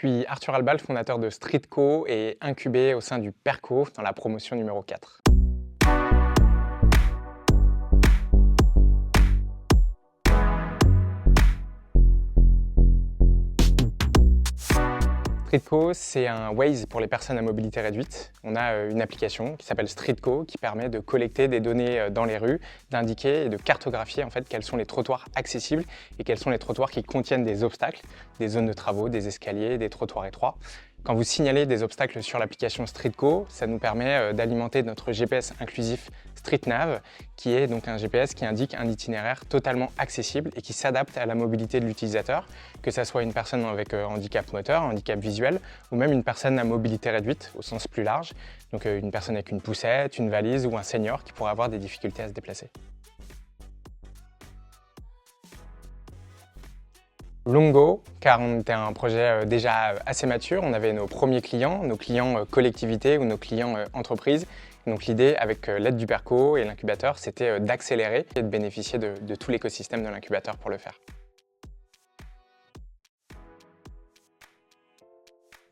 suis Arthur Albal, fondateur de Streetco et incubé au sein du Perco dans la promotion numéro 4. Streetco, c'est un Waze pour les personnes à mobilité réduite. On a une application qui s'appelle Streetco qui permet de collecter des données dans les rues, d'indiquer et de cartographier en fait quels sont les trottoirs accessibles et quels sont les trottoirs qui contiennent des obstacles, des zones de travaux, des escaliers, des trottoirs étroits. Quand vous signalez des obstacles sur l'application Streetco, ça nous permet d'alimenter notre GPS inclusif StreetNav, qui est donc un GPS qui indique un itinéraire totalement accessible et qui s'adapte à la mobilité de l'utilisateur, que ce soit une personne avec handicap moteur, handicap visuel, ou même une personne à mobilité réduite au sens plus large, donc une personne avec une poussette, une valise ou un senior qui pourrait avoir des difficultés à se déplacer. Longo, car on était un projet déjà assez mature, on avait nos premiers clients, nos clients collectivités ou nos clients entreprises. Donc l'idée, avec l'aide du Perco et l'incubateur, c'était d'accélérer et de bénéficier de tout l'écosystème de l'incubateur pour le faire.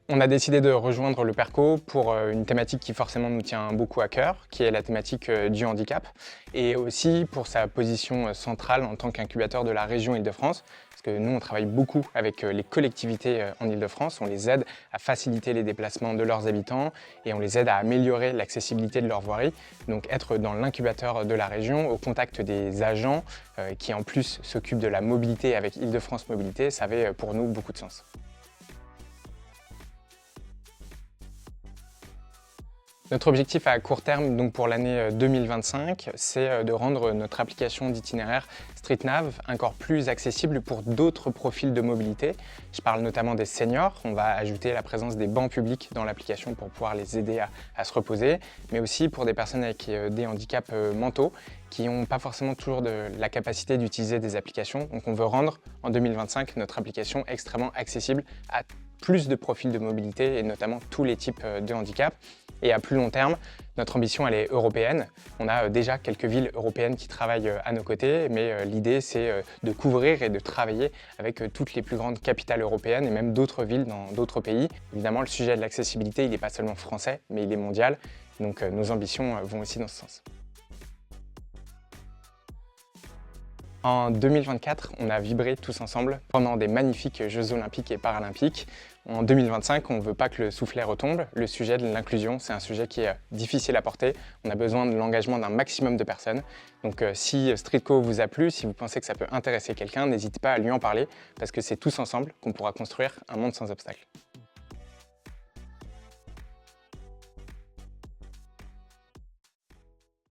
On a décidé de rejoindre le Perco pour une thématique qui forcément nous tient beaucoup à cœur, qui est la thématique du handicap, et aussi pour sa position centrale en tant qu'incubateur de la région Île-de-France, parce que nous on travaille beaucoup avec les collectivités en Île-de-France, on les aide à faciliter les déplacements de leurs habitants et on les aide à améliorer l'accessibilité de leur voirie. Donc être dans l'incubateur de la région, au contact des agents qui en plus s'occupent de la mobilité avec Île-de-France Mobilité, ça avait pour nous beaucoup de sens. Notre objectif à court terme, donc pour l'année 2025, c'est de rendre notre application d'itinéraire StreetNav encore plus accessible pour d'autres profils de mobilité. Je parle notamment des seniors. On va ajouter la présence des bancs publics dans l'application pour pouvoir les aider à se reposer, mais aussi pour des personnes avec des handicaps mentaux qui n'ont pas forcément toujours la capacité d'utiliser des applications. Donc on veut rendre en 2025 notre application extrêmement accessible à plus de profils de mobilité et notamment tous les types de handicap. Et à plus long terme, notre ambition elle est européenne. On a déjà quelques villes européennes qui travaillent à nos côtés, mais l'idée c'est de couvrir et de travailler avec toutes les plus grandes capitales européennes et même d'autres villes dans d'autres pays. Évidemment, le sujet de l'accessibilité, il n'est pas seulement français, mais il est mondial. Donc nos ambitions vont aussi dans ce sens. En 2024, on a vibré tous ensemble pendant des magnifiques Jeux Olympiques et Paralympiques. En 2025, on ne veut pas que le soufflet retombe. Le sujet de l'inclusion, c'est un sujet qui est difficile à porter. On a besoin de l'engagement d'un maximum de personnes. Donc si Streetco vous a plu, si vous pensez que ça peut intéresser quelqu'un, n'hésitez pas à lui en parler parce que c'est tous ensemble qu'on pourra construire un monde sans obstacles.